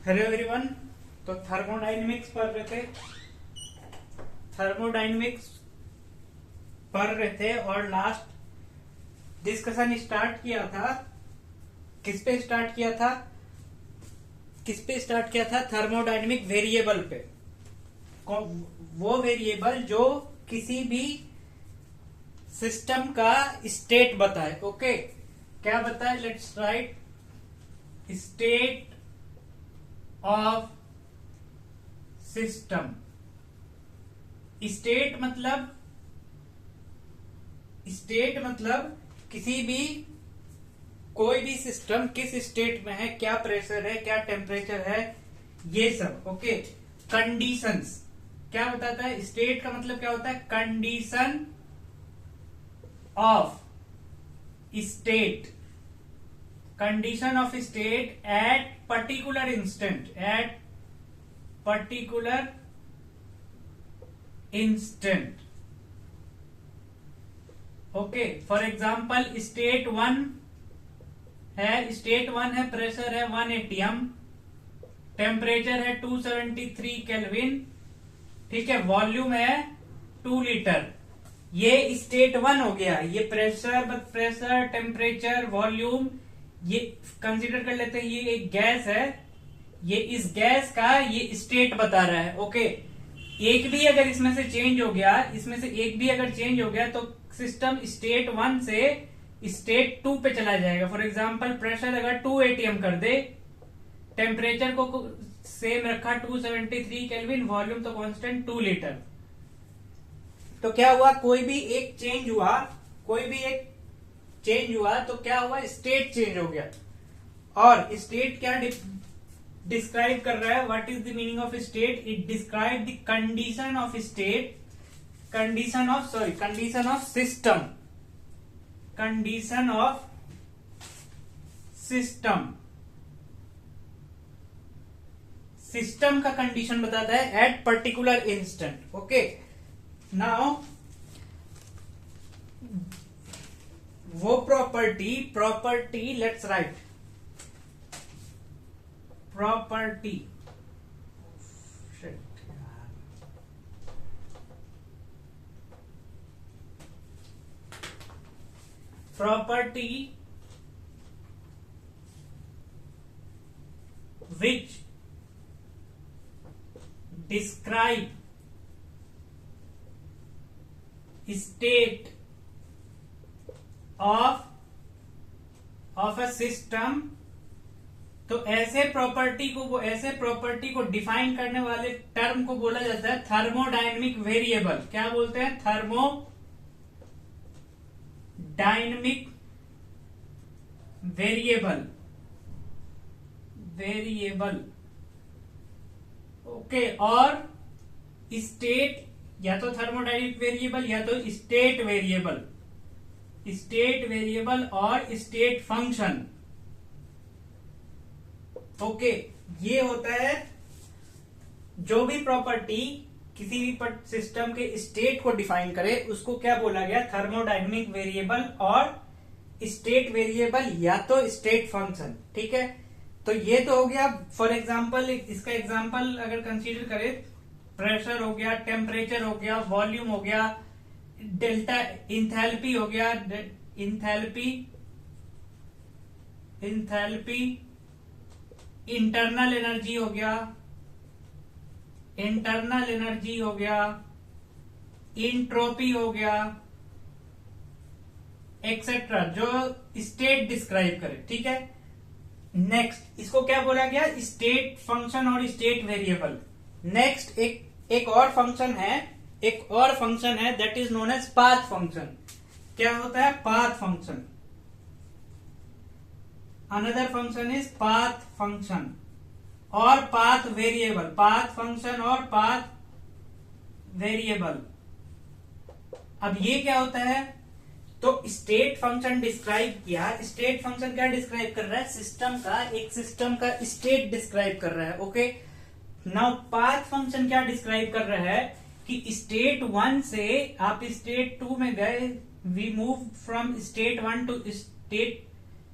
Hello everyone. तो thermodynamics पढ़ रहे थे। थर्मोडाइनमिक्स पढ़ रहे थे और लास्ट डिस्कशन स्टार्ट किया था। किस पे स्टार्ट किया था? थर्मोडाइनमिक वेरिएबल पे। वो वेरिएबल जो किसी भी सिस्टम का स्टेट बताए। ओके, क्या बताए? Let's write state of system. State मतलब किसी भी कोई भी सिस्टम किस स्टेट में है, क्या प्रेशर है, क्या टेम्परेचर है, ये सब। ओके, कंडीशंस क्या बताता है? स्टेट का मतलब क्या होता है? Condition of state. Condition of state eight particular instant. Okay, for example state one है, प्रेशर है 1 atm, टेम्परेचर है 273 केल्विन, ठीक है, वॉल्यूम है 2 लीटर। ये स्टेट वन हो गया। ये प्रेशर, टेम्परेचर, वॉल्यूम, ये कंसीडर कर लेते हैं। ये एक गैस है, ये इस गैस का ये स्टेट बता रहा है। ओके, एक भी अगर इसमें से चेंज हो गया, तो सिस्टम स्टेट वन से स्टेट टू पे चला जाएगा। फॉर एग्जाम्पल प्रेशर अगर 2 atm कर दे, टेम्परेचर को सेम रखा 273 केल्विन, वॉल्यूम तो कांस्टेंट 2 लीटर। तो क्या हुआ? कोई भी एक चेंज हुआ तो क्या हुआ? स्टेट चेंज हो गया। और स्टेट क्या डिस्क्राइब कर रहा है? What is the meaning of state? It describe the condition of system का कंडीशन बताता है at particular instant. Okay, now वो property let's write property which describe state of a system। तो ऐसे प्रॉपर्टी को डिफाइन करने वाले टर्म को बोला जाता है थर्मोडायनेमिक वेरिएबल। क्या बोलते हैं? Thermodynamic variable. ओके, और स्टेट या तो थर्मोडायनेमिक वेरिएबल या तो स्टेट वेरिएबल और स्टेट फंक्शन। ओके, ये होता है जो भी प्रॉपर्टी किसी भी सिस्टम के स्टेट को डिफाइन करे, उसको क्या बोला गया? थर्मोडायनेमिक वेरिएबल और स्टेट वेरिएबल या तो स्टेट फंक्शन। ठीक है, तो ये तो हो गया। फॉर एग्जांपल इसका एग्जांपल अगर कंसीडर करें, प्रेशर हो गया, टेम्परेचर हो गया, वॉल्यूम हो गया, डेल्टा इंथैल्पी हो गया, इंथैल्पी इंटरनल एनर्जी हो गया, इंट्रोपी हो गया, एक्सेट्रा, जो स्टेट डिस्क्राइब करे। ठीक है, नेक्स्ट इसको क्या बोला गया? स्टेट फंक्शन और स्टेट वेरिएबल। नेक्स्ट एक और फंक्शन है that is known as path function. क्या होता है? Path function. Another function is path function और पाथ वेरिएबल। पाथ फंक्शन और पाथ वेरिएबल। अब ये क्या होता है? तो स्टेट फंक्शन डिस्क्राइब किया। स्टेट फंक्शन क्या डिस्क्राइब कर रहा है? एक सिस्टम का स्टेट डिस्क्राइब कर रहा है। ओके, नाउ पाथ फंक्शन क्या डिस्क्राइब कर रहा है कि स्टेट वन से आप स्टेट टू में गए, we move from state one to state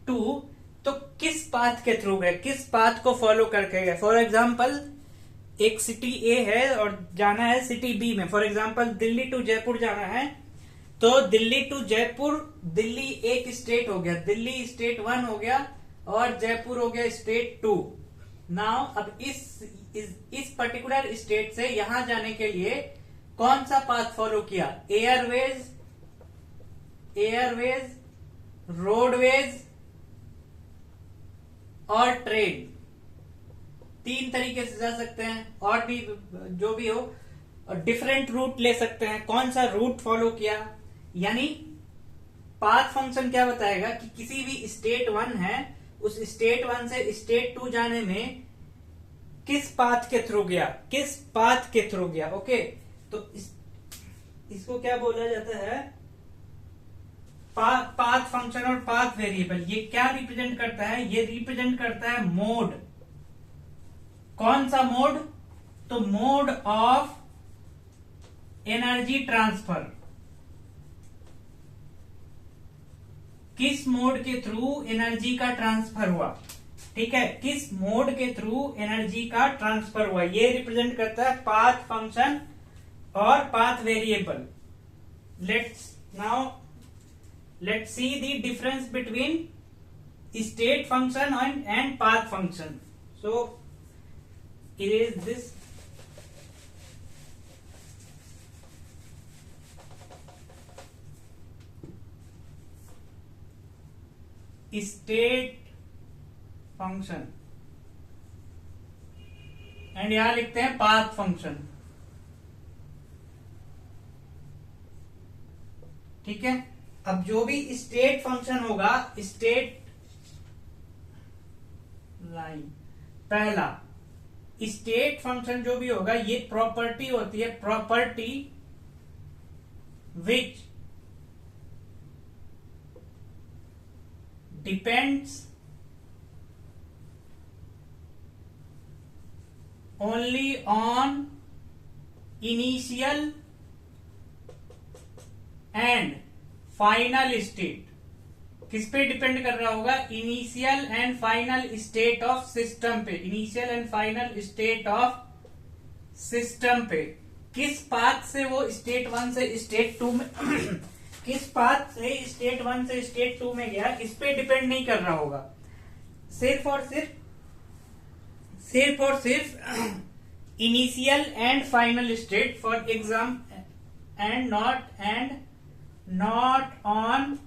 two, तो किस पाथ के थ्रू गए, किस पाथ को फॉलो करके गए। फॉर एग्जाम्पल एक सिटी ए है और जाना है सिटी बी में। For example Delhi to Jaipur जाना है, तो दिल्ली टू जयपुर, दिल्ली एक स्टेट हो गया, दिल्ली स्टेट 1 हो गया और जयपुर हो गया स्टेट 2। नाउ अब इस पर्टिकुलर स्टेट से यहां जाने के लिए कौन सा पाथ फॉलो किया, एयरवेज, रोडवेज और ट्रेन। 3 तरीके से जा सकते हैं, और भी जो भी हो, और डिफरेंट रूट ले सकते हैं। कौन सा रूट फॉलो किया, यानी पाथ फंक्शन क्या बताएगा कि किसी भी स्टेट 1 है, उस स्टेट 1 से स्टेट 2 जाने में किस पाथ के थ्रू गया, किस पाथ के थ्रू गया। ओके, तो इसको क्या बोला जाता है, पाथ फंक्शन और पाथ वेरिएबल। ये क्या रिप्रेजेंट करता है, ये रिप्रेजेंट करता है मोड। कौन सा मोड, तो मोड ऑफ एनर्जी ट्रांसफर। किस मोड के थ्रू एनर्जी का ट्रांसफर हुआ, ठीक है, किस मोड के थ्रू एनर्जी का ट्रांसफर हुआ, ये रिप्रेजेंट करता है पाथ फंक्शन और path variable. Let's see the difference between state function and path function. So erase this. State function and यहां लिखते हैं path function। ठीक है, अब जो भी स्टेट फंक्शन होगा, स्टेट लाइन, पहला स्टेट फंक्शन जो भी होगा, ये प्रॉपर्टी होती है, property which depends only on initial and final state. किस पे डिपेंड कर रहा होगा, initial and final state of system पे, initial and final state of system पे। किस पाथ से वो स्टेट 1 से स्टेट 2 में किस पाथ से स्टेट 1 से स्टेट 2 में गया, इस पे डिपेंड नहीं कर रहा होगा। सिर्फ और सिर्फ initial and final state, for exam and not on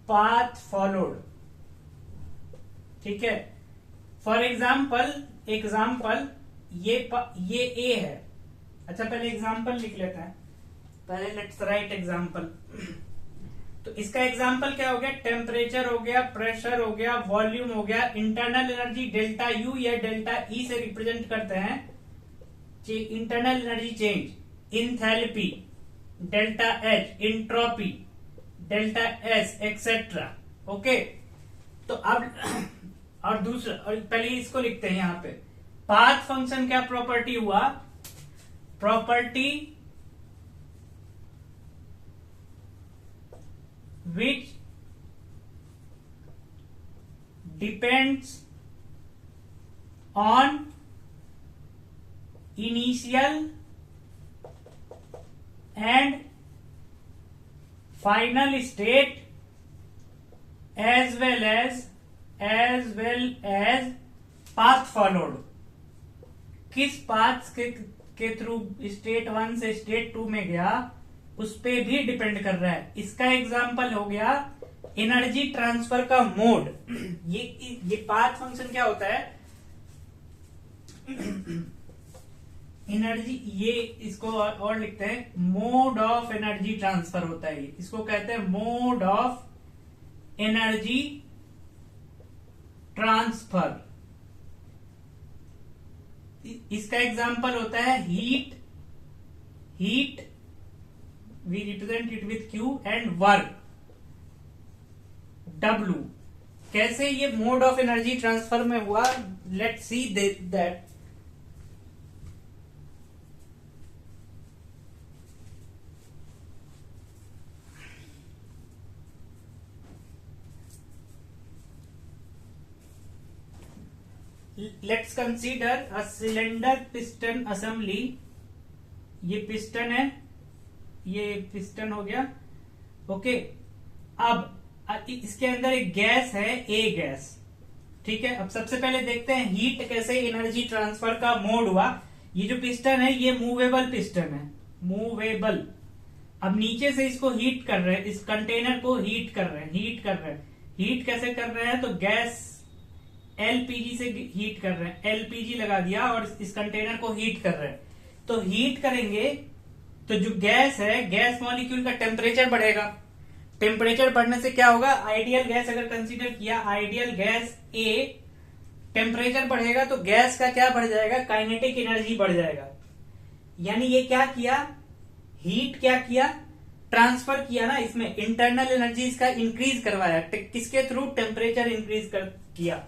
path followed. ठीक है, फॉर एग्जाम्पल ये ए है। अच्छा, पहले एग्जाम्पल लिख लेते हैं, पहले लेट्स राइट एग्जाम्पल। तो इसका एग्जाम्पल क्या हो गया, टेम्परेचर हो गया, प्रेशर हो गया, वॉल्यूम हो गया, इंटरनल एनर्जी डेल्टा यू या डेल्टा ई से रिप्रेजेंट करते हैं internal energy change, enthalpy, delta H entropy, delta S etcetera. Okay, तो अब और दूसरा, और पहले इसको लिखते हैं यहां पे। पाथ फंक्शन क्या प्रॉपर्टी हुआ, property which depends on initial and final state as well as path followed. किस पाथ के थ्रू स्टेट 1 से स्टेट 2 में गया, उस पे भी डिपेंड कर रहा है। इसका एग्जाम्पल हो गया एनर्जी ट्रांसफर का मोड। ये पाथ फंक्शन क्या होता है, एनर्जी, ये इसको और लिखते हैं मोड ऑफ एनर्जी ट्रांसफर होता है। इसको कहते हैं मोड ऑफ एनर्जी ट्रांसफर। इसका एग्जाम्पल होता है heat we represent it with Q and work W। कैसे ये मोड ऑफ एनर्जी ट्रांसफर में हुआ, let's see that. Let's consider a cylinder piston assembly. ये पिस्टन है, ये पिस्टन हो गया। ओके, अब इसके अंदर एक गैस है, ए गैस। ठीक है, अब सबसे पहले देखते हैं हीट कैसे एनर्जी ट्रांसफर का मोड हुआ। ये जो पिस्टन है ये मूवेबल पिस्टन है, मूवेबल। अब नीचे से इसको हीट कर रहे हैं, इस कंटेनर को हीट कर रहे हैं। हीट कैसे कर रहे हैं, तो गैस एलपीजी से हीट कर रहे हैं। एलपीजी लगा दिया और इस कंटेनर को हीट कर रहे हैं। तो हीट करेंगे तो जो गैस है, गैस मॉलिक्यूल का टेम्परेचर बढ़ेगा। टेम्परेचर बढ़ने से क्या होगा, आइडियल गैस अगर कंसीडर किया, आइडियल गैस ए, टेम्परेचर बढ़ेगा तो गैस का क्या बढ़ जाएगा, काइनेटिक एनर्जी बढ़ जाएगा। यानी ये क्या किया, हीट क्या किया, ट्रांसफर किया ना, इसमें इंटरनल एनर्जी इसका इंक्रीज करवाया। किसके थ्रू, टेम्परेचर इंक्रीज किया।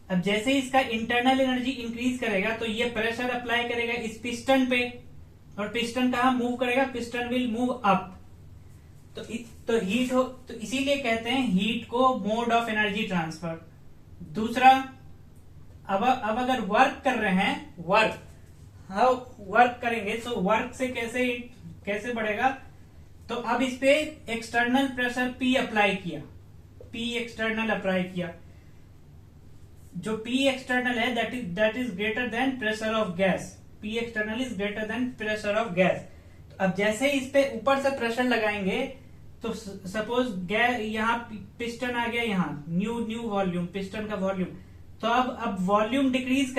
अब जैसे ही इसका इंटरनल एनर्जी इंक्रीज करेगा तो ये प्रेशर अप्लाई करेगा इस पिस्टन पे, और पिस्टन कहां मूव करेगा, पिस्टन विल मूव अप। तो हीट हो, तो इसीलिए कहते हैं हीट को मोड ऑफ एनर्जी ट्रांसफर। दूसरा, अब अगर वर्क कर रहे हैं, वर्क करेंगे तो वर्क से कैसे बढ़ेगा, तो अब इस पे एक्सटर्नल प्रेशर P अप्लाई किया, P एक्सटर्नल अप्लाई किया। जो P एक्सटर्नल है that is greater than pressure of gas. P external is greater than pressure of gas. अब जैसे इस पे ऊपर से प्रेशर लगाएंगे तो सपोज गैस, यहाँ पिस्टन आ गया, यहाँ न्यू वॉल्यूम, पिस्टन का वॉल्यूम। तो अब वॉल्यूम डिक्रीज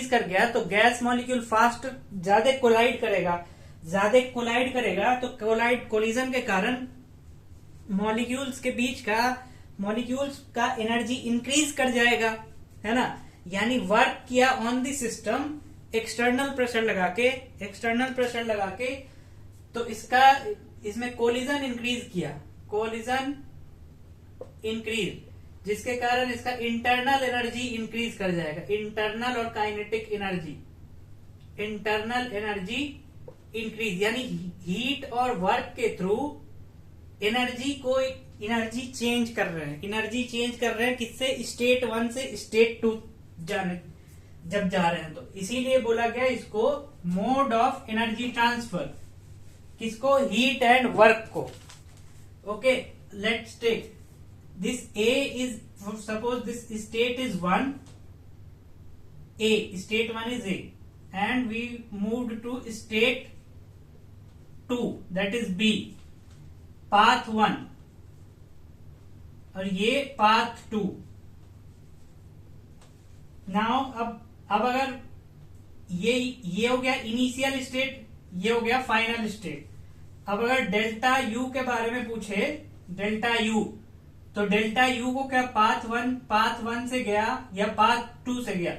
कर गया तो गैस मॉलिक्यूल फास्ट ज्यादा कोलाइड करेगा। तो कोलिजन के कारण मॉलिक्यूल्स का एनर्जी इंक्रीज कर जाएगा, है ना। यानी वर्क किया on the system external pressure लगा के, तो इसमें कोलिजन इंक्रीज, जिसके कारण इसका इंटरनल एनर्जी इंक्रीज कर जाएगा। इंटरनल और काइनेटिक इंटरनल एनर्जी इंक्रीज, यानी हीट और वर्क के थ्रू एनर्जी चेंज कर रहे हैं किससे, स्टेट 1 से स्टेट 2 जब जा रहे हैं। तो इसीलिए बोला गया इसको मोड ऑफ एनर्जी ट्रांसफर, किसको, हीट एंड वर्क को। Okay, let's take this A is, suppose this state is 1, state 1 is A, and we moved to state 2, that is B, path 1, और ये path 2। नाउ अब अगर ये हो गया initial state, ये हो गया फाइनल स्टेट। अब अगर डेल्टा यू के बारे में पूछे, डेल्टा यू, तो डेल्टा यू को क्या पाथ वन से गया या पाथ 2 से गया,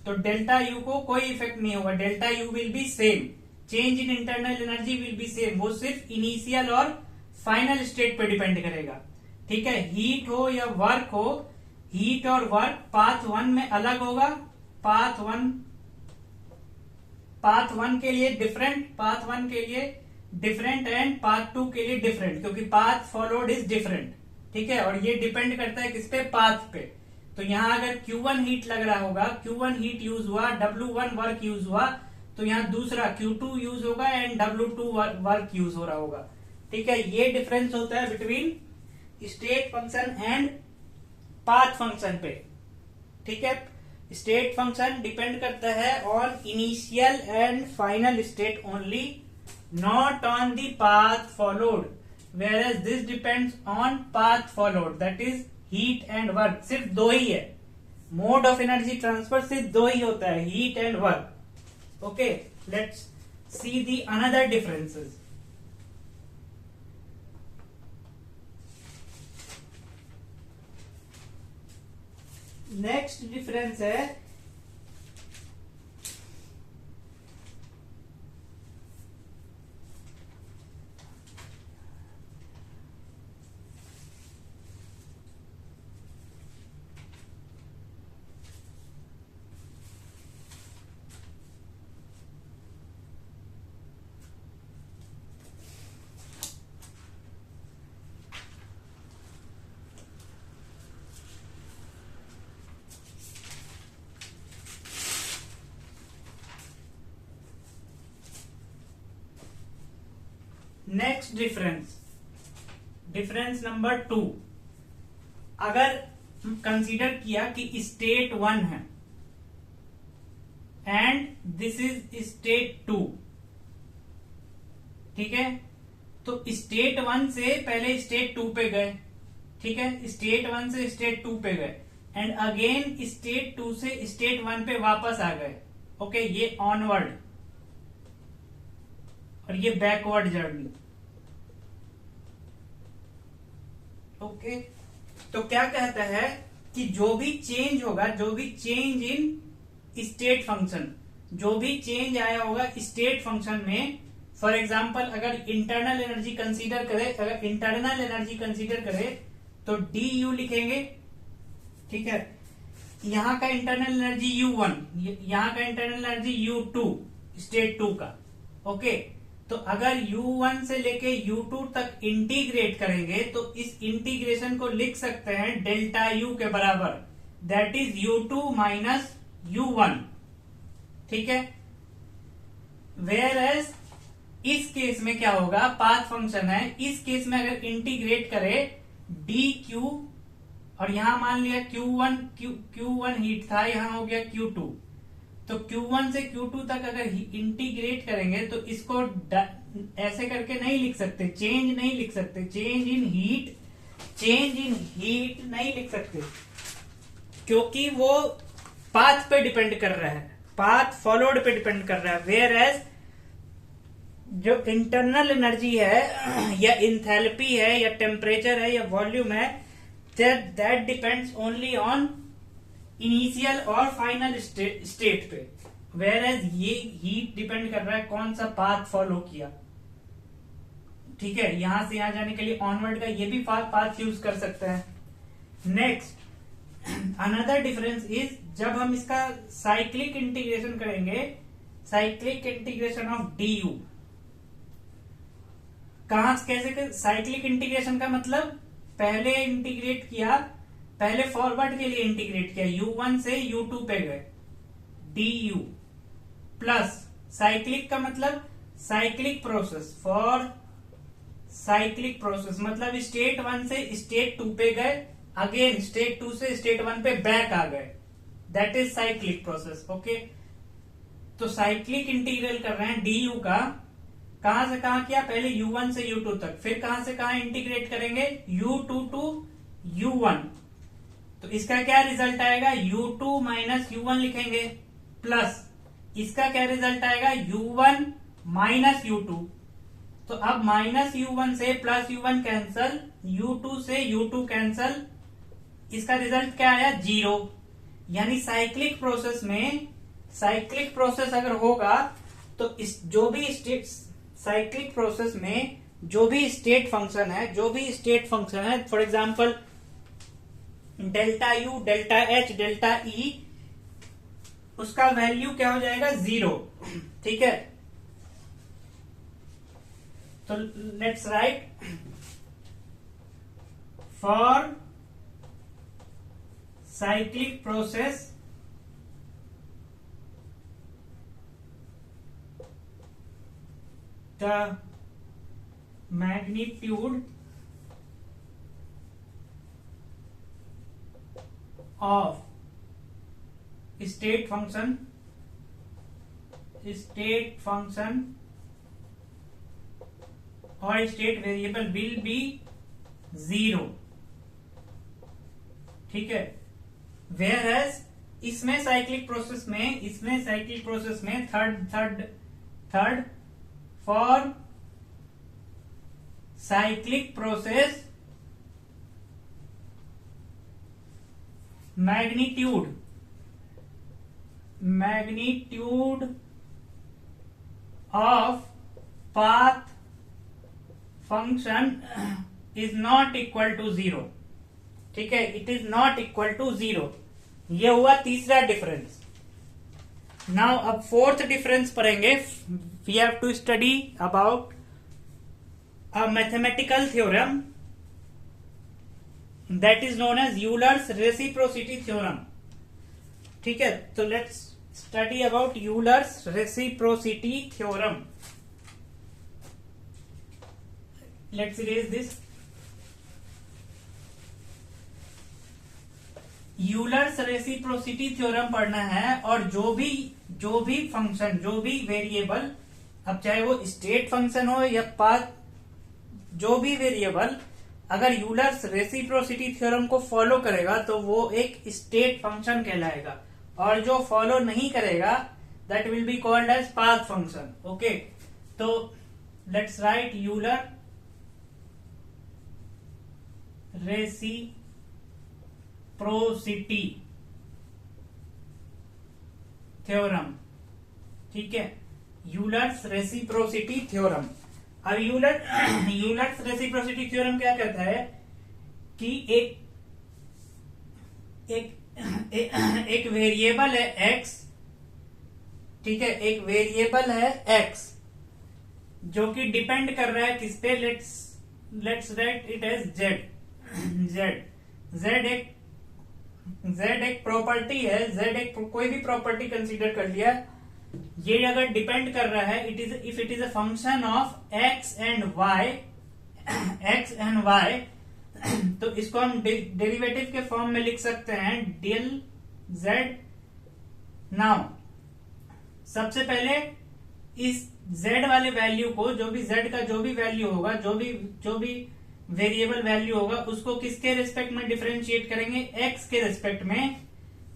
तो डेल्टा यू को कोई इफेक्ट नहीं होगा। Delta U will be same, change in internal energy will be same. वो सिर्फ इनिशियल और फाइनल स्टेट पे डिपेंड करेगा। ठीक है, हीट हो या वर्क हो, हीट और वर्क पाथ 1 में अलग होगा, पाथ वन के लिए डिफरेंट एंड पाथ 2 के लिए डिफरेंट, क्योंकि पाथ फॉलोड इज डिफरेंट। ठीक है, और ये डिपेंड करता है किस पे, पाथ पे। तो यहाँ अगर Q1 हीट लग रहा होगा, Q1 हीट यूज हुआ, W1 वर्क यूज हुआ, तो यहाँ दूसरा Q2 यूज होगा एंड W2 वर्क यूज हो रहा होगा। ठीक है, ये डिफरेंस होता है between state function and path function पे। ठीक है, स्टेट फंक्शन डिपेंड करता है on initial and final state only, not on the path followed, whereas this depends on path followed, that is heat and work। सिर्फ दो ही है, mode of energy transfer सिर्फ दो ही होता है, heat and work. Okay, let's see the another differences. Next difference है next difference number 2, अगर consider किया कि स्टेट 1 है एंड दिस इज स्टेट 2, ठीक है, तो स्टेट 1 से पहले स्टेट 2 पे गए, ठीक है, स्टेट 1 से स्टेट 2 पे गए एंड अगेन स्टेट 2 से स्टेट 1 पे वापस आ गए। ओके, ये ऑनवर्ड और ये बैकवर्ड जर्नी। ओके, तो क्या कहता है कि जो भी चेंज होगा, जो भी चेंज इन स्टेट फंक्शन, जो भी चेंज आया होगा स्टेट फंक्शन में, फॉर एग्जाम्पल अगर इंटरनल एनर्जी कंसीडर करे, तो डी यू लिखेंगे, ठीक है, यहां का इंटरनल एनर्जी U1, यहां का इंटरनल एनर्जी U2 स्टेट 2 का। ओके, तो अगर U1 से लेके U2 तक इंटीग्रेट करेंगे तो इस इंटीग्रेशन को लिख सकते हैं डेल्टा U के बराबर, that is U2 minus U1, ठीक है। वेयर एज इस केस में क्या होगा, पाथ फंक्शन है, इस केस में अगर इंटीग्रेट करें dq, और यहां मान लिया Q1 हीट था, यहां हो गया Q2, तो Q1 से Q2 तक अगर इंटीग्रेट करेंगे तो इसको ऐसे करके नहीं लिख सकते, चेंज नहीं लिख सकते, चेंज इन हीट नहीं लिख सकते, क्योंकि वो पाथ पे डिपेंड कर रहा है, पाथ फॉलोड पे डिपेंड कर रहा है। वेयर एज जो इंटरनल एनर्जी है या इंथैल्पी है या टेम्परेचर है या वॉल्यूम है, that depends only on initial और फाइनल स्टेट पे, वेयर एज ये हीट डिपेंड कर रहा है कौन सा पाथ फॉलो किया, ठीक है। यहां से यहां जाने के लिए ऑनवर्ड का ये भी पाथ यूज कर सकते हैं। नेक्स्ट अनदर डिफरेंस इज, जब हम इसका साइक्लिक इंटीग्रेशन करेंगे, cyclic integration of D you, कैसे साइक्लिक इंटीग्रेशन का मतलब पहले इंटीग्रेट किया, पहले फॉरवर्ड के लिए इंटीग्रेट किया, U1 से U2 पे गए du, प्लस साइक्लिक का मतलब cyclic process, for cyclic process मतलब स्टेट 1 से स्टेट 2 पे गए, अगेन स्टेट 2 से स्टेट 1 पे बैक आ गए, that is cyclic process. Okay, तो साइक्लिक इंटीग्रल कर रहे हैं du का, कहां से कहां किया, पहले U1 से U2 तक, फिर कहां से कहां इंटीग्रेट करेंगे, U2 टू U1, तो इसका क्या रिजल्ट आएगा, U2 माइनस U1 लिखेंगे, प्लस इसका क्या रिजल्ट आएगा, U1 माइनस U2, तो अब माइनस U1 से प्लस U1 कैंसल, U2 से U2 कैंसल, इसका रिजल्ट क्या आया, 0। यानी साइक्लिक प्रोसेस अगर होगा तो इस जो भी स्टेट, साइक्लिक प्रोसेस में जो भी स्टेट फंक्शन है, for example delta U, delta H, delta E, उसका वैल्यू क्या हो जाएगा, 0, ठीक है। तो let's right, for cyclic process the magnitude of state function or state variable will be 0, ठीक है। वेयर एज इसमें साइक्लिक प्रोसेस में third for cyclic process magnitude of path function is not equal to 0, ठीक है, it is not equal to 0। ये हुआ तीसरा difference. Now अब फोर्थ डिफरेंस पढ़ेंगे। We have to study about a mathematical theorem that is known as Euler's reciprocity theorem, ठीक है। तो let's study about Euler's reciprocity theorem. Let's erase this. Euler's reciprocity theorem पढ़ना है, और जो भी फंक्शन, जो भी वेरिएबल, अब चाहे वो स्टेट फंक्शन हो या पाथ, जो भी वेरिएबल अगर यूलर्स रेसिप्रोसिटी थ्योरम को फॉलो करेगा तो वो एक स्टेट फंक्शन कहलाएगा, और जो फॉलो नहीं करेगा that will be called as path function. Okay, तो let's write Euler reciprocity theorem. ठीक है, यूलर्स रेसिप्रोसिटी थ्योरम। अब यूलर्स रेसिप्रोसिटी थ्योरम क्या कहता है कि एक वेरिएबल है x, ठीक है, एक वेरिएबल है x जो कि डिपेंड कर रहा है किस पे, let's write it as z एक प्रॉपर्टी है, z एक कोई भी प्रॉपर्टी कंसीडर कर लिया, ये अगर डिपेंड कर रहा है, if it is a function of x and y, तो इसको हम डेरिवेटिव के फॉर्म में लिख सकते हैं डेल z। नाउ सबसे पहले इस z वाले वैल्यू को, जो भी z का जो भी वैल्यू होगा, जो भी वेरिएबल वैल्यू होगा, उसको किसके रेस्पेक्ट में डिफरेंशिएट करेंगे, x के रेस्पेक्ट में,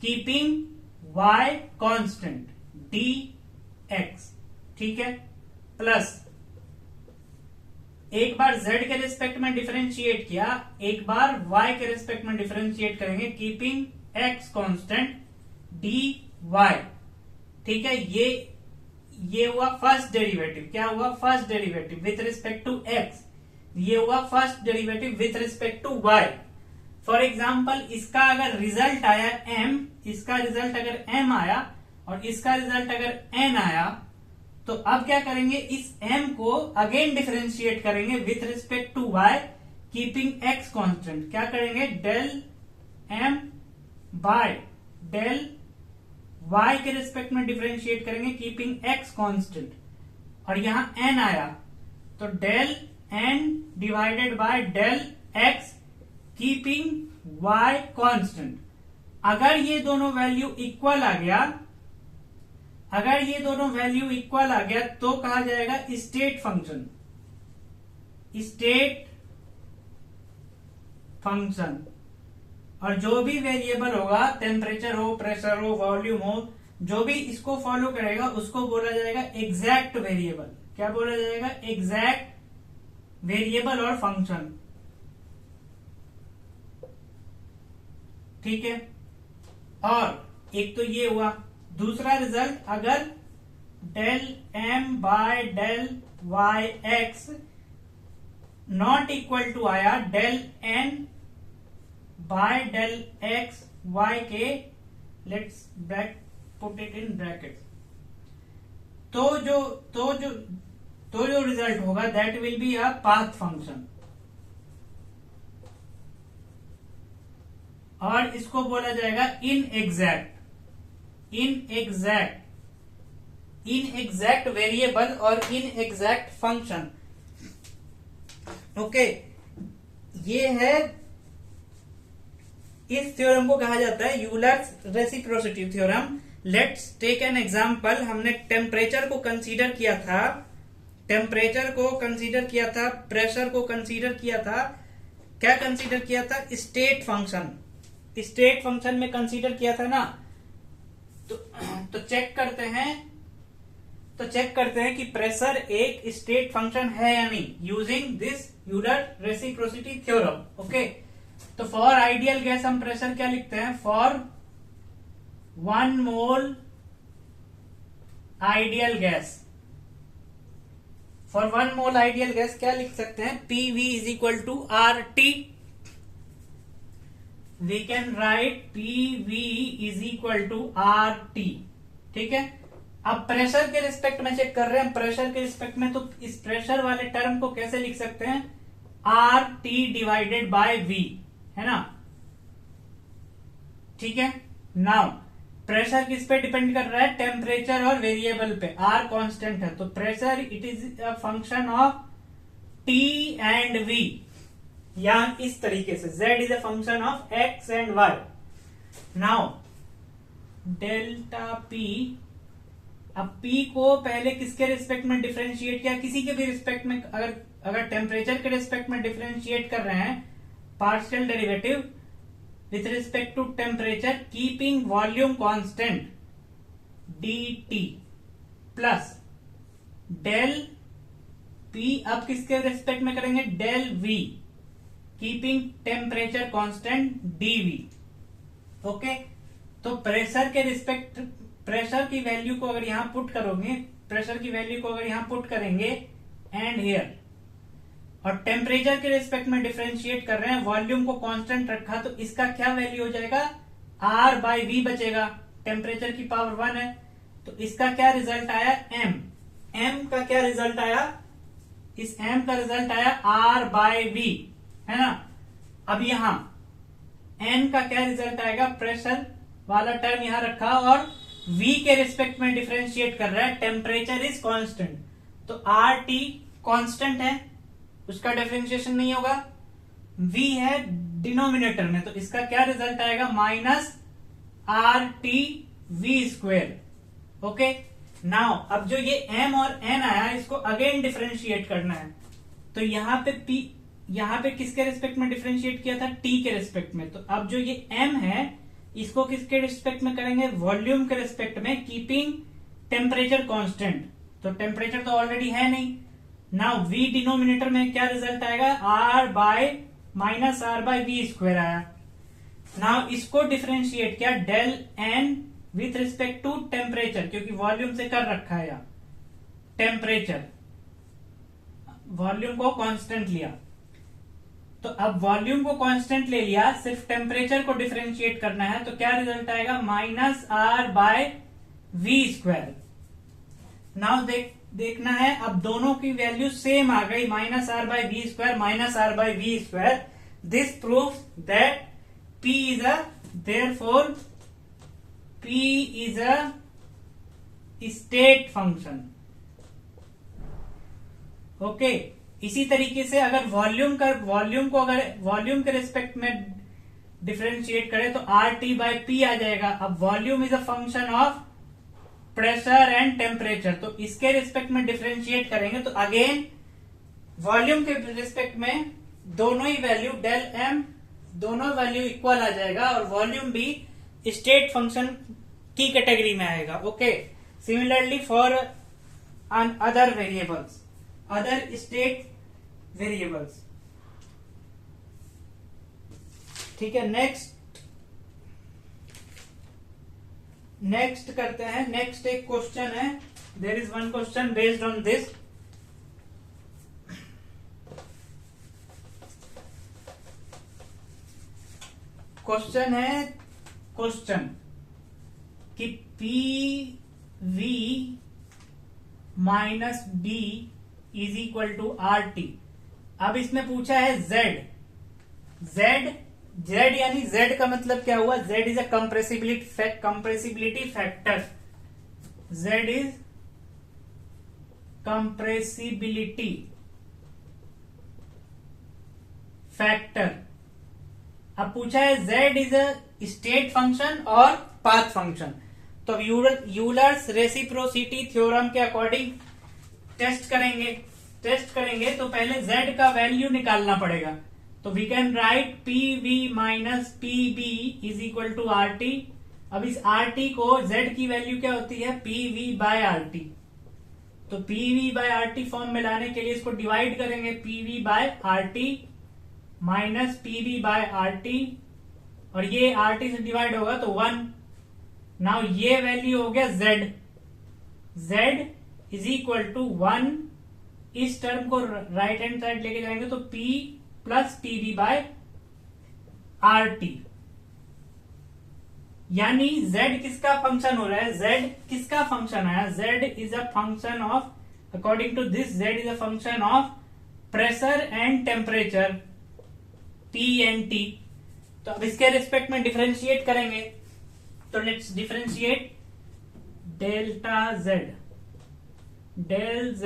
कीपिंग y कांस्टेंट dx। ठीक है, प्लस एक बार z के रेस्पेक्ट में डिफरेंशिएट किया, एक बार y के रेस्पेक्ट में डिफरेंशिएट करेंगे, कीपिंग x कांस्टेंट dy। ठीक है, ये हुआ फर्स्ट डेरिवेटिव। क्या हुआ, first derivative with respect to x। ये हुआ first derivative with respect to y। For example, इसका अगर रिजल्ट आया m, इसका रिजल्ट अगर m आया और इसका रिजल्ट अगर n आया, तो अब क्या करेंगे, इस m को अगेन डिफरेंशिएट करेंगे with respect to y, keeping x constant. क्या करेंगे, del m by del y के रिस्पेक्ट में डिफरेंशिएट करेंगे, कीपिंग x कांस्टेंट, और यहां n आया तो del n divided by del x, keeping y constant. अगर ये दोनों वैल्यू इक्वल आ गया, तो कहा जाएगा स्टेट फंक्शन। और जो भी वेरिएबल होगा, टेम्परेचर हो, प्रेशर हो, वॉल्यूम हो, जो भी इसको फॉलो करेगा उसको बोला जाएगा एग्जैक्ट वेरिएबल। क्या बोला जाएगा, एग्जैक्ट वेरिएबल और फंक्शन। ठीक है, और एक तो ये हुआ। दूसरा रिजल्ट, अगर del m by del y x not equal to आया del n by del x y के, let's put it in bracket, तो जो रिजल्ट होगा that will be a path function, और इसको बोला जाएगा इनएग्जैक्ट वेरिएबल और इनएग्जैक्ट फंक्शन। ओके, ये है, इस थ्योरम को कहा जाता है Euler's reciprocity theorem. Let's take an example. हमने टेम्परेचर को कंसीडर किया था, प्रेशर को कंसीडर किया था। क्या कंसीडर किया था, स्टेट फंक्शन में कंसीडर किया था ना। तो चेक करते हैं कि प्रेशर एक स्टेट फंक्शन है या नहीं, using this Euler reciprocity theorem. Okay, तो फॉर आइडियल गैस हम प्रेशर क्या लिखते हैं, फॉर 1 मोल आइडियल गैस, क्या लिख सकते हैं, PV is equal to RT। We can write PV is equal to RT। ठीक है, अब प्रेशर के रिस्पेक्ट में चेक कर रहे हैं, प्रेशर के रिस्पेक्ट में, तो इस प्रेशर वाले टर्म को कैसे लिख सकते हैं, RT डिवाइडेड बाय V, है ना। ठीक है, नाउ प्रेशर किस पे डिपेंड कर रहा है, टेम्परेचर और वेरिएबल पे। R कांस्टेंट है, तो pressure it is a function of T and V, या इस तरीके से Z is a function of X and Y. Now delta P, अब P को पहले किसके रिस्पेक्ट में डिफरेंशिएट किया, किसी के भी रिस्पेक्ट में, अगर टेम्परेचर के रिस्पेक्ट में डिफरेंशिएट कर रहे हैं, partial derivative with respect to temperature keeping volume constant dt plus del P, अब किसके रिस्पेक्ट में करेंगे, del V keeping temperature constant dV. Okay, तो प्रेशर के रिस्पेक्ट, प्रेशर की वैल्यू को अगर यहां पुट करोगे, प्रेशर की वैल्यू को अगर यहां पुट करेंगे एंड हियर, और टेम्परेचर के रिस्पेक्ट में डिफरेंशिएट कर रहे हैं, वॉल्यूम को कांस्टेंट रखा, तो इसका क्या वैल्यू हो जाएगा, R बाई V बचेगा, टेम्परेचर की पावर 1 है, तो इसका क्या रिजल्ट आया, M का क्या रिजल्ट आया, इस M का रिजल्ट आया R बाई V, है ना. अब यहां N का क्या रिजल्ट आएगा, प्रेशर वाला टर्म यहां रखा और V के रिस्पेक्ट में डिफरेंशिएट कर रहा है, टेम्परेचर इज कांस्टेंट, तो RT कांस्टेंट है, उसका डिफरेंशिएशन नहीं होगा, V है डिनोमिनेटर में, तो इसका क्या रिजल्ट आएगा, minus RT V square. Okay, now अब जो ये M और N आया, इसको अगेन डिफरेंशिएट करना है, तो यहाँ पे किसके रिस्पेक्ट में डिफरेंशिएट किया था, T के रिस्पेक्ट में, तो अब जो ये M है इसको किसके रिस्पेक्ट में करेंगे, वॉल्यूम के रिस्पेक्ट में कीपिंग टेम्परेचर कांस्टेंट, तो टेम्परेचर तो ऑलरेडी है नहीं. नाउ V डिनोमिनेटर में क्या रिजल्ट आएगा, R by minus R by V square आया. नाउ इसको डिफरेंशिएट किया del N with respect to temperature, क्योंकि वॉल्यूम से कर रखा है, टेम्परेचर, वॉल्यूम को कांस्टेंट लिया, तो अब वॉल्यूम को कांस्टेंट ले लिया, सिर्फ टेम्परेचर को डिफरेंशिएट करना है, तो क्या रिजल्ट आएगा, minus R by V square. Now देखना है, अब दोनों की वैल्यू सेम आ गई, minus R by V square, minus R by V square. This proves that P is a, therefore P is a state function. Okay, इसी तरीके से अगर वॉल्यूम को अगर वॉल्यूम के रिस्पेक्ट में डिफरेंशिएट करें तो RT बाय P आ जाएगा. अब volume is a function of pressure and temperature, तो इसके रिस्पेक्ट में डिफरेंशिएट करेंगे तो अगेन वॉल्यूम के रिस्पेक्ट में दोनों ही वैल्यू डेल M, दोनों वैल्यू इक्वल आ जाएगा, और वॉल्यूम भी स्टेट फंक्शन की कैटेगरी में आएगा. Okay, similarly for other variables, other state variables. ठीक है, नेक्स्ट करते हैं. नेक्स्ट एक क्वेश्चन है, there is one question based on this. Question है, क्वेश्चन कि PV minus B is equal to RT. अब इसमें पूछा है Z यानी Z का मतलब क्या हुआ, Z is a compressibility factor. Z is compressibility factor. अब पूछा है Z is a state function और पाथ फंक्शन, तो यूलर्स रेसिप्रोसिटी थ्योरम के अकॉर्डिंग टेस्ट करेंगे तो पहले Z का वैल्यू निकालना पड़ेगा. तो we can write PV minus PB is equal to RT. अब इस RT को Z की वैल्यू क्या होती है, PV बाय RT. तो PV बाय RT फॉर्म में लाने के लिए इसको डिवाइड करेंगे, PV by RT minus PV by RT, और ये RT से डिवाइड होगा तो 1. नाउ ये वैल्यू हो गया Z इज इक्वल टू 1. इस टर्म को राइट हैंड साइड लेके जाएंगे तो P plus PV by RT, यानी Z किसका फंक्शन हो रहा है, Z किसका फंक्शन आया, Z is a function of, according to this Z is a function of pressure and temperature P and T. तो अब इसके रिस्पेक्ट में डिफरेंशिएट करेंगे, तो let's differentiate delta Z, del Z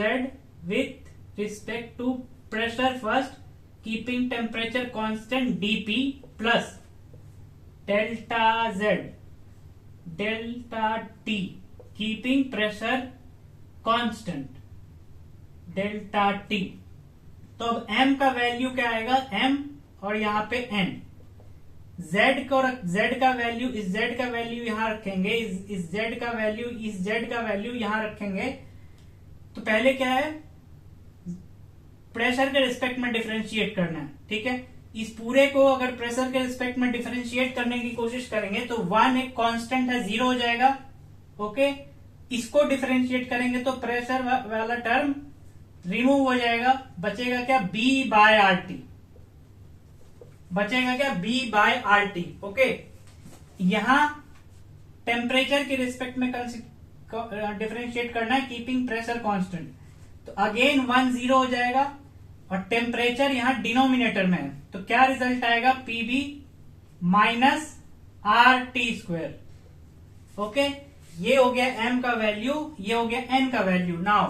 with respect to pressure first keeping temperature constant dP plus delta Z delta T keeping pressure constant delta T. तो अब m का value क्या आएगा, m और यहां पे n, z का वैल्यू, इस z का वैल्यू यहां रखेंगे, इस z का वैल्यू, इस z का वैल्यू यहां रखेंगे। तो पहले क्या है, प्रेशर के रिस्पेक्ट में डिफरेंशिएट करना है, ठीक है। इस पूरे को अगर प्रेशर के रिस्पेक्ट में डिफरेंशिएट करने की कोशिश करेंगे तो 1 एक कांस्टेंट है, 0 हो जाएगा। ओके, इसको डिफरेंशिएट करेंगे तो प्रेशर वाला टर्म रिमूव हो जाएगा, बचेगा क्या, B बाय आर टी, बचेगा क्या, B by R T. Okay, यहां टेम्परेचर के रिस्पेक्ट में डिफरेंशिएट करना है, कीपिंग प्रेशर कांस्टेंट, तो अगेन 1 0 हो जाएगा और टेम्परेचर यहां डिनोमिनेटर में है, तो क्या रिजल्ट आएगा, PB minus are T square. Okay, ये हो गया m का वैल्यू, ये हो गया n का वैल्यू। नाउ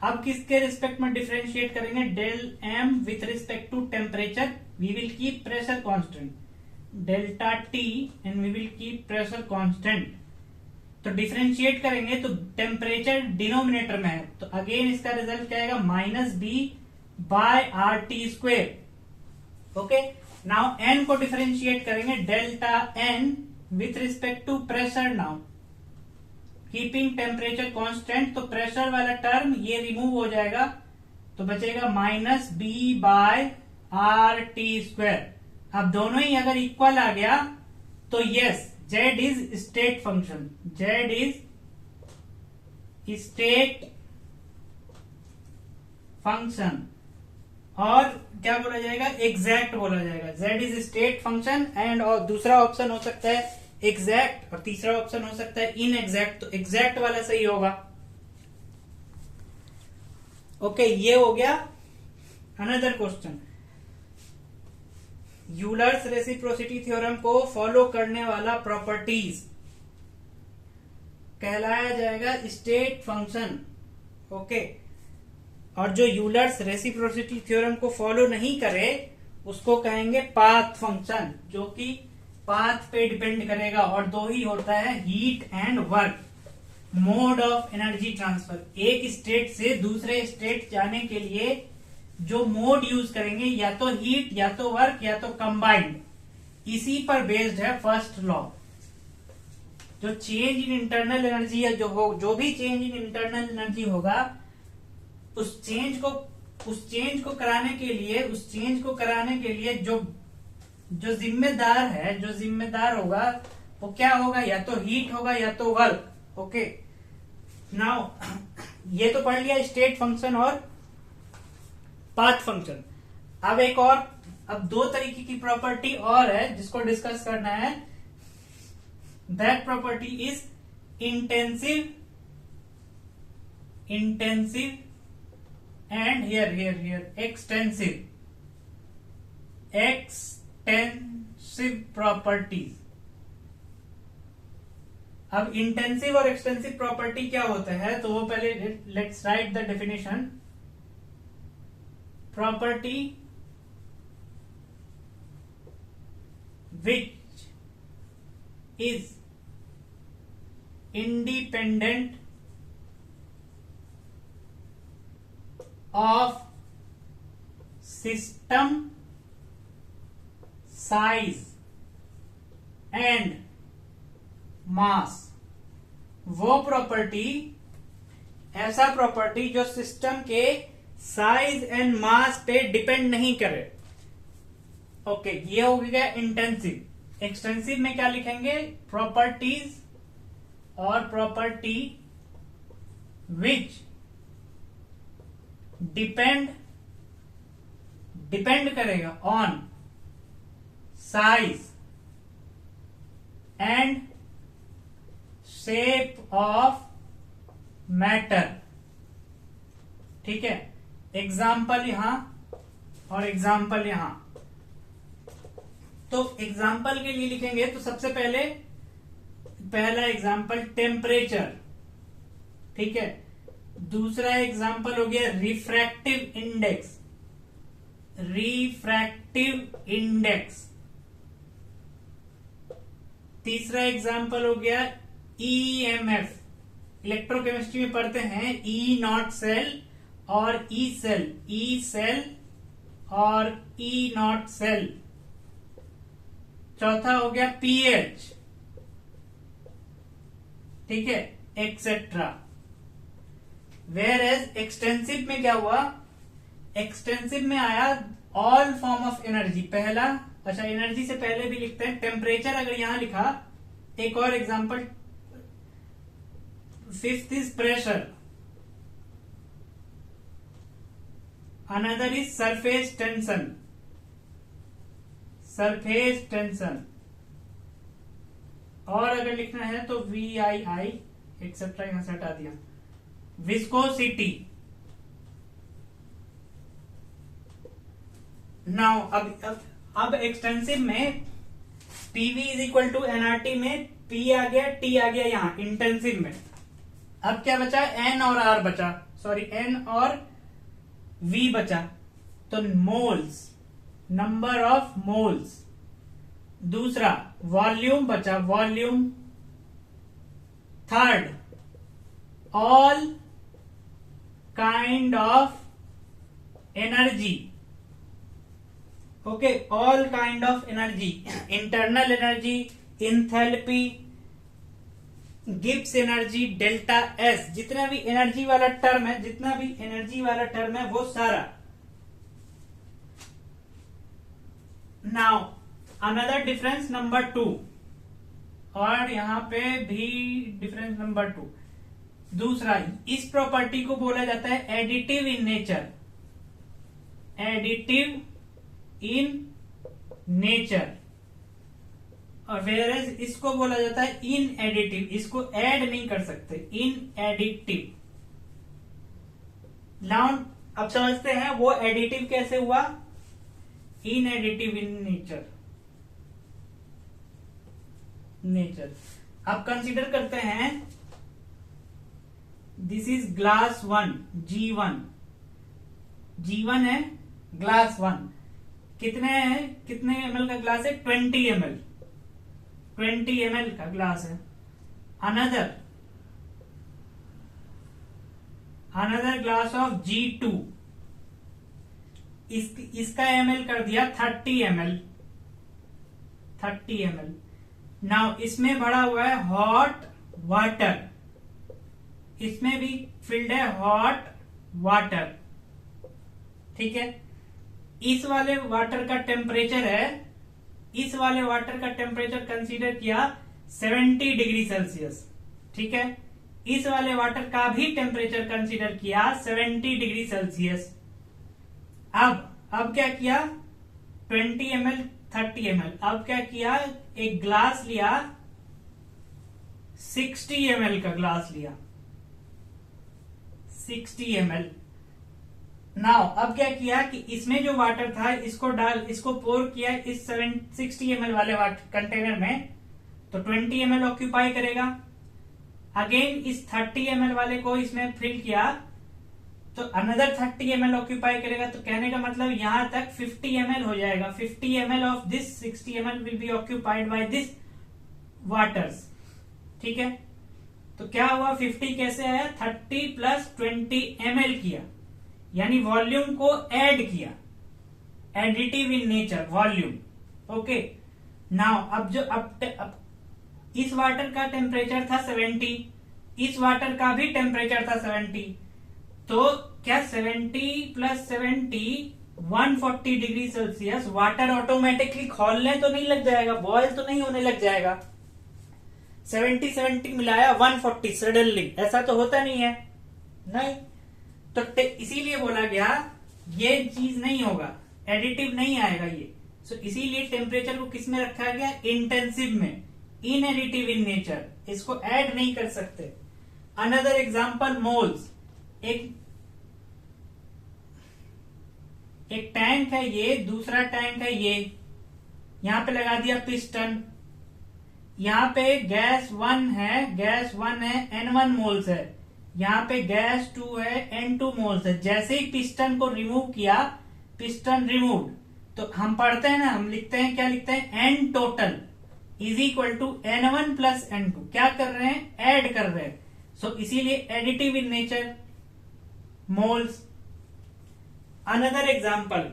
अब किसके रिस्पेक्ट में डिफरेंशिएट करेंगे, del m with respect to temperature, we will keep pressure constant, delta t and we will keep pressure constant. तो डिफरेंशिएट करेंगे तो टेम्परेचर डिनोमिनेटर में है, तो अगेन इसका रिजल्ट क्या आएगा, minus b by R T square. Okay, now n को डिफरेंशिएट करेंगे, delta n with respect to pressure, now keeping temperature constant, तो प्रेशर वाला टर्म ये रिमूव हो जाएगा, तो बचेगा minus b by R T square. अब दोनों ही अगर इक्वल आ गया तो yes, z is state function, z is state function, और क्या बोला जाएगा, एग्जैक्ट बोला जाएगा, z is state function and, और दूसरा ऑप्शन हो सकता है एग्जैक्ट और तीसरा ऑप्शन हो सकता है इनएग्जैक्ट, तो एग्जैक्ट वाला सही होगा। ओके, ये हो गया। Another question, Euler's reciprocity theorem को फॉलो करने वाला प्रॉपर्टीज कहलाया जाएगा स्टेट फंक्शन। ओके, और जो यूलर्स रेसिप्रोसिटी थ्योरम को फॉलो नहीं करे उसको कहेंगे पाथ फंक्शन, जो कि पाथ पे डिपेंड करेगा, और दो ही होता है, heat and work, mode of energy transfer. एक स्टेट से दूसरे स्टेट जाने के लिए जो मोड यूज करेंगे, या तो हीट, या तो वर्क, या तो कंबाइंड, इसी पर बेस्ड है फर्स्ट लॉ। जो चेंज इन इंटरनल एनर्जी है, जो भी चेंज इन इंटरनल एनर्जी होगा, उस चेंज को कराने के लिए जो जिम्मेदार होगा वो क्या होगा, या तो हीट होगा या तो वर्क। ओके, नाउ ये तो पढ़ लिया स्टेट फंक्शन और पाथ फंक्शन। अब दो तरीके की प्रॉपर्टी और है जिसको डिस्कस करना है। That property is intensive and here extensive properties. अब इंटेंसिव और एक्सटेंसिव प्रॉपर्टी क्या होता है, तो वो पहले let's write the definition. Property which is independent of system size and mass। वो प्रॉपर्टी, ऐसा प्रॉपर्टी जो सिस्टम के साइज एंड मास पे डिपेंड नहीं करे। ओके, ये हो गया इंटेंसिव। एक्सटेंसिव में क्या लिखेंगे, प्रॉपर्टीज और प्रॉपर्टी विच डिपेंड करेगा on size and shape of matter. ठीक है, एग्जाम्पल यहां और एग्जाम्पल यहां। तो एग्जाम्पल के लिए लिखेंगे तो सबसे पहला एग्जाम्पल टेम्परेचर, ठीक है। दूसरा एग्जाम्पल हो गया रिफ्रैक्टिव इंडेक्स, रिफ्रैक्टिव इंडेक्स। तीसरा एग्जाम्पल हो गया ईएमएफ। इलेक्ट्रोकेमिस्ट्री में पढ़ते हैं ई नॉट सेल और ई सेल, ई सेल और ई नॉट सेल। चौथा हो गया पीएच, ठीक है, एक्सेट्रा। वेयर एज एक्सटेंसिव में क्या हुआ, एक्सटेंसिव में आया ऑल फॉर्म ऑफ एनर्जी पहला। अच्छा, एनर्जी से पहले भी लिखते हैं टेम्परेचर। अगर यहां लिखा, एक और example, fifth is pressure, another is surface tension, surface tension. और अगर लिखना है तो VII एक्सेट्रा यहां से हटा दिया, विस्कोसिटी। नाउ अब एक्सटेंसिव में PV is equal to NRT में P आ गया, T आ गया यहां इंटेंसिव में। अब क्या बचा, N और R बचा, सॉरी N और V बचा। तो मोल्स, नंबर ऑफ मोल्स। दूसरा वॉल्यूम बचा, volume. Third all kind of energy, okay, all kind of energy, internal energy, enthalpy, Gibbs energy, delta S. जितना भी एनर्जी वाला टर्म है, जितना भी एनर्जी वाला टर्म है वो सारा। नाउ अनदर डिफरेंस नंबर 2, और यहां पे भी डिफरेंस नंबर 2। दूसरा, इस प्रॉपर्टी को बोला जाता है additive in nature, additive in nature. और वेयरएज इसको बोला जाता है इन एडिटिव, इसको ऐड नहीं कर सकते, इन एडिटिव। नाउ अब समझते हैं वो एडिटिव कैसे हुआ, इन एडिटिव इन नेचर, नेचर। अब कंसीडर करते हैं, this is glass 1, G1, G1 है ग्लास 1। कितने है, कितने ml का ग्लास है, 20 ml, 20 ml का ग्लास है। अनदर ग्लास ऑफ G2, इसका ml कर दिया 30 ml, 30 ml। नाउ इसमें भरा हुआ है हॉट वाटर, इसमें भी फिल्ड है हॉट वाटर, ठीक है। इस वाले वाटर का टेम्परेचर है, इस वाले वाटर का टेम्परेचर कंसीडर किया 70 डिग्री सेल्सियस, ठीक है। इस वाले वाटर का भी टेम्परेचर कंसीडर किया 70 डिग्री सेल्सियस। अब क्या किया, 20 ml 30 ml। अब क्या किया, एक ग्लास लिया, 60 ml का ग्लास लिया, 60 ml। नाउ अब क्या किया कि इसमें जो वाटर था इसको पोर किया इस 60 ml वाले कंटेनर में, तो 20 ml ऑक्यूपाई करेगा। अगेन इस 30 ml वाले को इसमें फिल किया तो अनदर 30 ml ऑक्यूपाई करेगा। तो कहने का मतलब यहां तक 50 ml हो जाएगा। 50 ml of this 60 ml will be occupied by this waters, ठीक है। तो क्या हुआ, 50 कैसे आया, 30 प्लस 20 ml किया, यानी वॉल्यूम को ऐड किया, additive in nature volume, okay. Now अब इस वाटर का टेम्परेचर था 70, इस वाटर का भी टेम्परेचर था 70, तो क्या 70 plus 70 140 degree Celsius. Water automatically खौलने तो नहीं लग जाएगा, बॉयल तो नहीं होने लग जाएगा। 70 मिलाया 140 सडनली, ऐसा तो होता नहीं है, नहीं। तो इसीलिए बोला गया ये चीज नहीं होगा, एडिटिव नहीं आएगा ये। सो इसीलिए टेम्परेचर को किस में रखा गया, इंटेंसिव में, इन एडिटिव इन नेचर, इसको ऐड नहीं कर सकते। अनदर एग्जांपल मोल्स, एक टैंक है ये, दूसरा टैंक है ये, यहां पे लगा दिया पिस्टन, यहां पे गैस 1 है N1 मोल्स है, यहाँ पे गैस 2 है N2 मोल्स है। जैसे ही पिस्टन को रिमूव किया, पिस्टन रिमूव्ड, तो हम पढ़ते हैं ना, हम लिखते हैं, क्या लिखते हैं, N total is equal to N1 plus N2। क्या कर रहे हैं, ऐड कर रहे हैं, सो इसीलिए additive in nature, moles. Another example,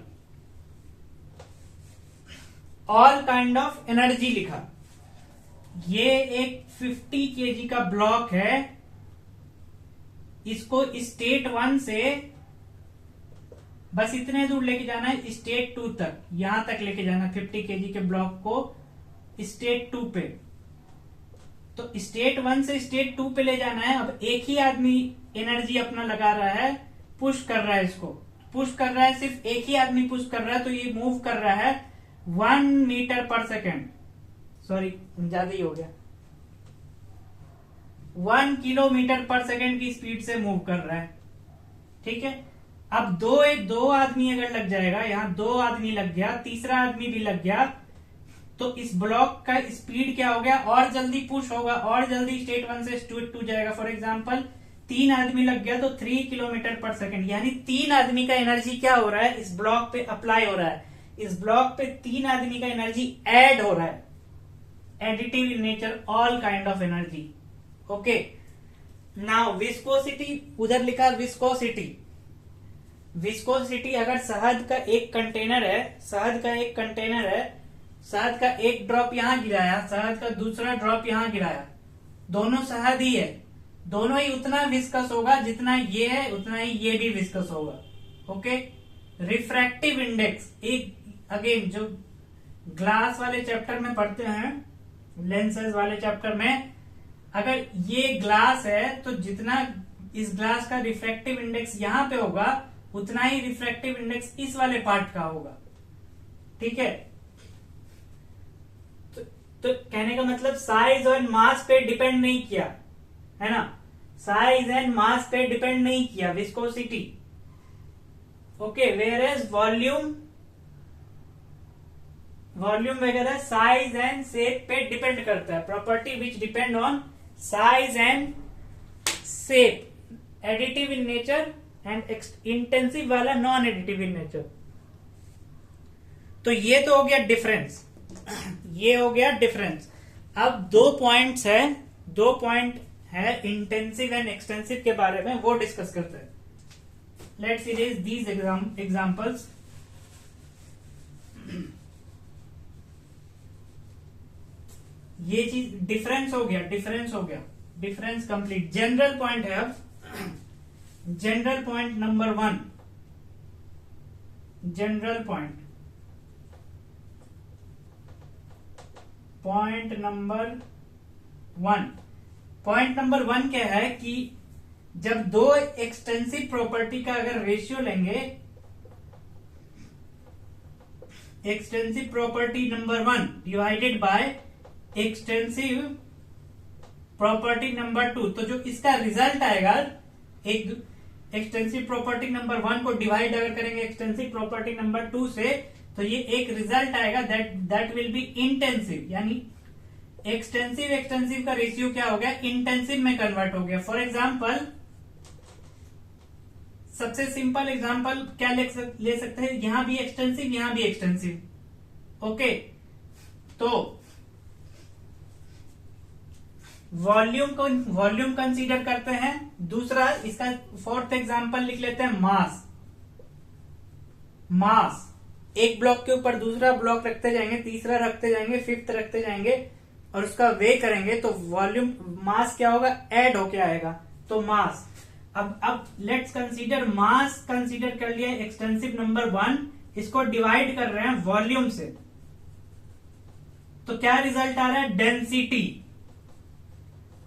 all kind of energy लिखा। ये एक 50 kg का ब्लॉक है, इसको स्टेट 1 से बस इतने दूर लेके जाना है, स्टेट 2 तक, यहां तक लेके जाना 50 kg के ब्लॉक को स्टेट 2 पे। तो स्टेट 1 से स्टेट 2 पे ले जाना है। अब एक ही आदमी एनर्जी अपना लगा रहा है, पुश कर रहा है, इसको पुश कर रहा है, सिर्फ एक ही आदमी पुश कर रहा है, तो ये मूव कर रहा है 1 मीटर पर सेकेंड, सॉरी ज्यादा ही हो गया, 1 किलोमीटर पर सेकेंड की स्पीड से मूव कर रहा है। ठीक है, अब दो आदमी अगर लग जाएगा, यहां 2 आदमी लग गया, तीसरा आदमी भी लग गया, तो इस ब्लॉक का स्पीड क्या हो गया, और जल्दी पुश होगा, और जल्दी स्टेट 1 से स्टेट 2 जाएगा। फॉर एग्जांपल 3 आदमी लग गया तो 3 किलोमीटर पर सेकेंड, यानी 3 आदमी का एनर्जी क्या हो रहा है, इस ब्लॉक पे अप्लाई हो रहा है, इस ब्लॉक पे 3 आदमी का एनर्जी ऐड हो रहा है। Additive in nature, all kind of energy. Okay, now viscosity, उधर लिखा विस्कोसिटी। विस्कोसिटी, अगर शहद का एक कंटेनर है, शहद का एक कंटेनर है, शहद का एक ड्रॉप यहां गिराया, शहद का दूसरा ड्रॉप यहां गिराया, दोनों शहद ही है, दोनों ही उतना विस्कस होगा जितना ये है, उतना ही ये भी विस्कस होगा। ओके, रिफ्रैक्टिव इंडेक्स, एक अगेन जो ग्लास वाले चैप्टर में पढ़ते हैं, लेंसेज वाले चैप्टर में, अगर ये ग्लास है तो जितना इस ग्लास का रिफ्रैक्टिव इंडेक्स यहां पे होगा, उतना ही रिफ्रैक्टिव इंडेक्स इस वाले पार्ट का होगा। ठीक है, तो कहने का मतलब साइज और मास पे डिपेंड नहीं किया, है ना, साइज एंड मास पे डिपेंड नहीं किया viscosity. Okay, whereas volume वगैरह साइज एंड शेप पे डिपेंड करता है, property which depend on size and shape, additive in nature and intensive वाला नॉन एडिटिव इन नेचर। तो ये तो हो गया डिफरेंस, ये हो गया डिफरेंस। अब 2 पॉइंट्स है, 2 पॉइंट है इंटेंसिव एंड एक्सटेंसिव के बारे में, वो डिस्कस करते हैं। Let's see these examples. ये चीज डिफरेंस हो गया, डिफरेंस कंप्लीट। जनरल पॉइंट है, general point number 1, general point number 1, point number 1 क्या है कि जब 2 एक्सटेंसिव प्रॉपर्टी का अगर रेशियो लेंगे, extensive property number 1 divided by extensive property number 2, तो जो इसका रिजल्ट आएगा, एक एक्सटेंसिव प्रॉपर्टी नंबर 1 को डिवाइड अगर करेंगे एक्सटेंसिव प्रॉपर्टी नंबर 2 से, तो ये एक रिजल्ट आएगा दैट विल बी इंटेंसिव, यानी एक्सटेंसिव का रेशियो क्या हो गया, इंटेंसिव में कन्वर्ट हो गया। फॉर एग्जाम्पल, सबसे सिंपल एग्जाम्पल क्या ले सकते हैं, यहां भी एक्सटेंसिव, यहां भी एक्सटेंसिव। ओके, तो वॉल्यूम कंसीडर करते हैं। दूसरा, इसका 4th एग्जाम्पल लिख लेते हैं, मास। एक ब्लॉक के ऊपर दूसरा ब्लॉक रखते जाएंगे, तीसरा रखते जाएंगे, 5th रखते जाएंगे, और उसका वे करेंगे, तो वॉल्यूम मास क्या होगा, ऐड होके आएगा, तो मास। अब लेट्स कंसीडर, मास कंसीडर कर लिया एक्सटेंसिव नंबर 1, इसको डिवाइड कर रहे हैं वॉल्यूम से, तो क्या रिजल्ट आ रहा है, डेंसिटी।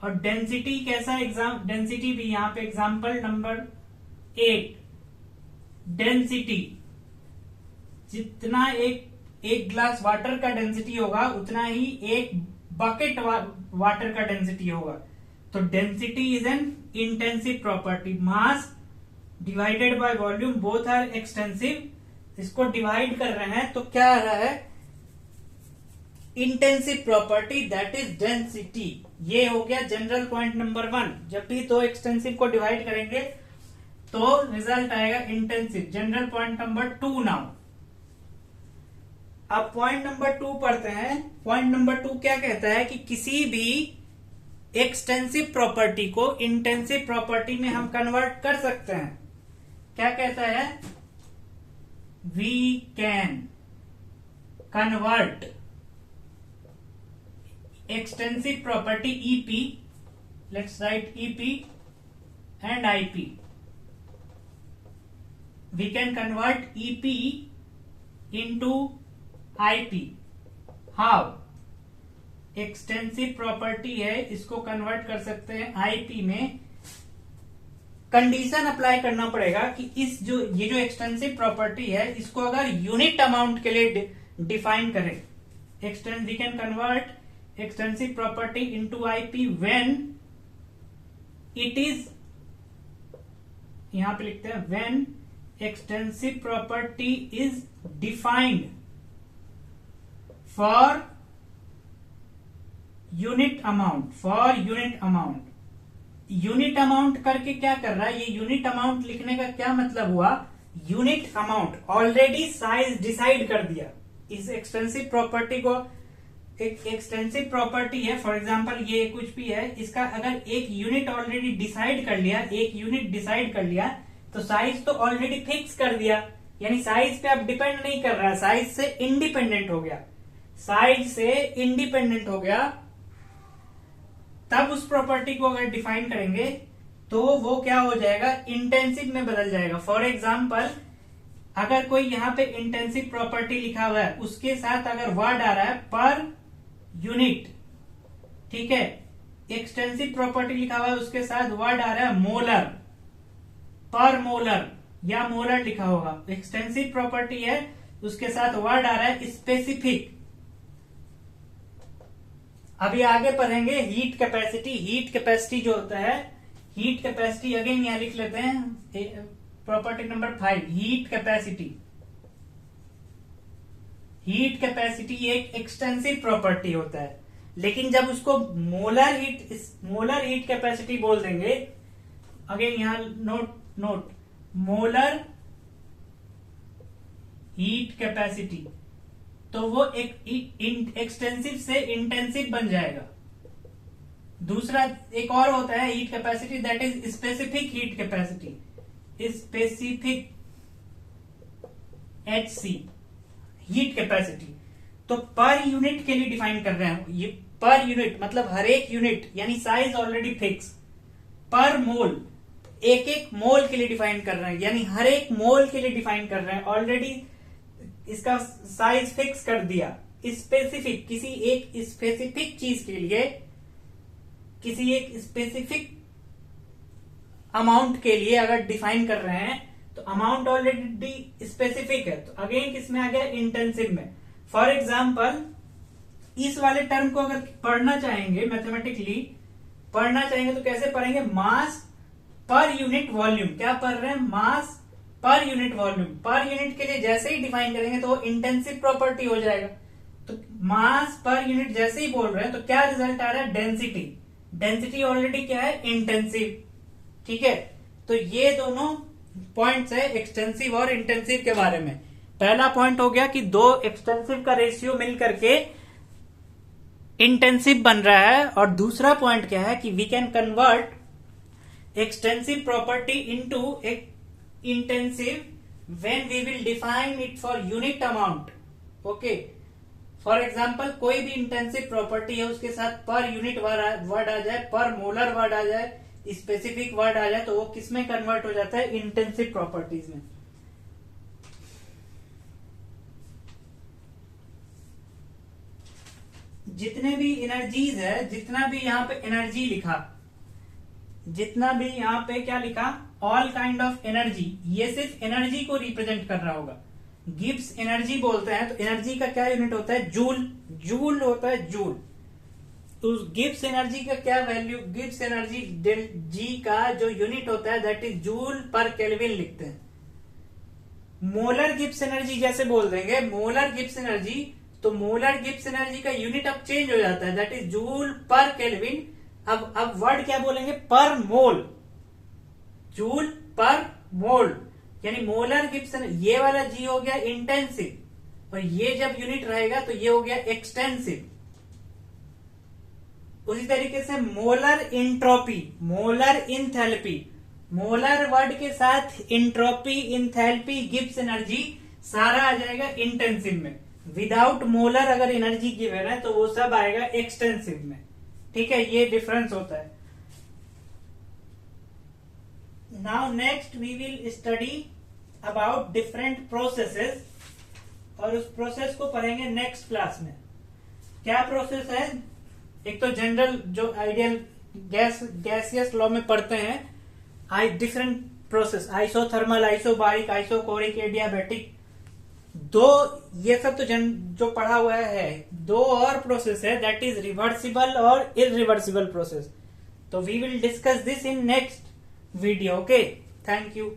और डेंसिटी कैसा डेंसिटी भी यहां पे एग्जांपल नंबर 8, डेंसिटी जितना एक ग्लास वाटर का डेंसिटी होगा, उतना ही एक बकेट वाटर का डेंसिटी होगा। तो density is an intensive property, mass divided by volume both are extensive. इसको डिवाइड कर रहे हैं तो क्या आ रहा है, intensive property, that is density. ये हो गया जनरल पॉइंट नंबर 1। जब भी 2 एक्सटेंसिव को डिवाइड करेंगे तो रिजल्ट आएगा intensive. General point number 2 now. अब पॉइंट नंबर 2 पढ़ते हैं। पॉइंट नंबर 2 क्या कहता है कि किसी भी एक्सटेंसिव प्रॉपर्टी को इंटेंसिव प्रॉपर्टी में हम कन्वर्ट कर सकते हैं। क्या कहता है? We can convert extensive property EP, let's write EP and IP. We can convert EP into IP. How? Extensive property है, इसको कन्वर्ट कर सकते हैं IP में। कंडीशन अप्लाई करना पड़ेगा कि ये जो एक्सटेंसिव प्रॉपर्टी है इसको अगर यूनिट अमाउंट के लिए डिफाइन करें। We can convert extensive property into IP when it is, यहां पे लिखते हैं when extensive property is defined for unit amount. Unit amount करके क्या कर रहा है? ये यूनिट अमाउंट लिखने का क्या मतलब हुआ? Unit amount already size decide कर दिया। इस एक्सटेंसिव प्रॉपर्टी को, एक एक्सटेंसिव प्रॉपर्टी है, फॉर एग्जांपल ये कुछ भी है, इसका अगर एक यूनिट ऑलरेडी डिसाइड कर लिया, तो साइज तो ऑलरेडी फिक्स कर दिया, यानी साइज पे अब डिपेंड नहीं कर रहा, साइज से इंडिपेंडेंट हो गया। तब उस प्रॉपर्टी को अगर डिफाइन करेंगे तो वो क्या हो जाएगा? इंटेंसिव में बदल जाएगा। फॉर एग्जाम्पल अगर कोई यहाँ पे इंटेंसिव प्रॉपर्टी लिखा हुआ है, उसके साथ अगर वर्ड आ रहा है पर यूनिट, ठीक है, एक्सटेंसिव प्रॉपर्टी लिखा हुआ है उसके साथ वर्ड आ रहा है मोलर, पर मोलर या मोलर लिखा होगा। एक्सटेंसिव प्रॉपर्टी है उसके साथ वर्ड आ रहा है स्पेसिफिक। अभी आगे पढ़ेंगे हीट कैपेसिटी जो होता है, हीट कैपेसिटी अगेन यहां लिख लेते हैं, प्रॉपर्टी नंबर 5 हीट कैपेसिटी एक एक्सटेंसिव प्रॉपर्टी होता है, लेकिन जब उसको मोलर हीट कैपेसिटी बोल देंगे, अगेन यहां नोट मोलर हीट कैपेसिटी, तो वो एक एक्सटेंसिव से इंटेंसिव बन जाएगा। दूसरा एक और होता है heat capacity, that is specific heat capacity, specific HC heat capacity. तो पर यूनिट के लिए डिफाइन कर रहे हैं, ये पर यूनिट मतलब हर एक यूनिट, यानी साइज ऑलरेडी फिक्स, पर मोल एक मोल के लिए डिफाइन कर रहे हैं, यानी हर एक मोल के लिए डिफाइन कर रहे हैं, ऑलरेडी इसका साइज फिक्स कर दिया। स्पेसिफिक किसी एक स्पेसिफिक चीज के लिए, किसी एक स्पेसिफिक अमाउंट के लिए अगर डिफाइन कर रहे हैं तो अमाउंट ऑलरेडी स्पेसिफिक है, तो अगेन किसमें आ गया? इंटेंसिव में। फॉर एग्जाम्पल इस वाले टर्म को अगर पढ़ना चाहेंगे, मैथमेटिकली पढ़ना चाहेंगे तो कैसे पढ़ेंगे? मास पर यूनिट वॉल्यूम। क्या पढ़ रहे हैं? मास per unit volume. Per unit के लिए जैसे ही डिफाइन करेंगे तो वो इंटेंसिव प्रॉपर्टी हो जाएगा। तो मास पर यूनिट जैसे ही बोल रहे हैं तो क्या रिजल्ट आ रहा है? डेंसिटी ऑलरेडी क्या है? इंटेंसिव। ठीक है, तो ये दोनों पॉइंट्स है एक्सटेंसिव और इंटेंसिव के बारे में। पहला पॉइंट हो गया कि दो एक्सटेंसिव का रेशियो मिल करके इंटेंसिव बन रहा है, और दूसरा पॉइंट क्या है कि we can convert extensive property into intensive when we will define it for unit amount. Okay, for example कोई भी इंटेंसिव प्रॉपर्टी है उसके साथ पर यूनिट वर्ड आ जाए, पर मोलर वर्ड आ जाए, स्पेसिफिक वर्ड आ जाए, तो वो किसमें कन्वर्ट हो जाता है? इंटेंसिव प्रॉपर्टीज में। जितने भी एनर्जीज है, जितना भी यहाँ पे एनर्जी लिखा, जितना भी यहाँ पे क्या लिखा, ऑल काइंड ऑफ एनर्जी, ये सिर्फ एनर्जी को रिप्रेजेंट कर रहा होगा। गिब्स एनर्जी बोलते हैं, तो एनर्जी का क्या यूनिट होता है? जूल होता है, जूल। तो गिब्स एनर्जी का क्या वैल्यू? गिब्स एनर्जी जी का जो यूनिट होता है दैट इज जूल पर केल्विन लिखते हैं। मोलर गिब्स एनर्जी जैसे बोल देंगे, मोलर गिब्स एनर्जी, तो मोलर गिब्स एनर्जी का यूनिट अब चेंज हो जाता है, दैट इज जूल पर केल्विन। अब वर्ड क्या बोलेंगे? पर मोल, जूल पर मोल यानी मोलर गिब्स, ये वाला जी हो गया इंटेंसिव, और ये जब यूनिट रहेगा तो ये हो गया एक्सटेंसिव। उसी तरीके से molar entropy, molar enthalpy, molar word के साथ इंट्रोपी, इंथैल्पी, गिब्स एनर्जी सारा आ जाएगा इंटेंसिव में। विदाउट मोलर अगर एनर्जी गिवन है तो वो सब आएगा एक्सटेंसिव में। ठीक है, ये डिफरेंस होता है। Now next we will study about different processes, और उस प्रोसेस को पढ़ेंगे नेक्स्ट क्लास में। क्या प्रोसेस है? एक तो जनरल जो आइडियल गैसियस लॉ में पढ़ते हैं different process, isothermal, isobaric, isochoric, adiabatic, दो ये सब तो जो पढ़ा हुआ है। दो और प्रोसेस है, दैट इज रिवर्सिबल और इरिवर्सिबल प्रोसेस। तो we will discuss this in next video. Okay, thank you.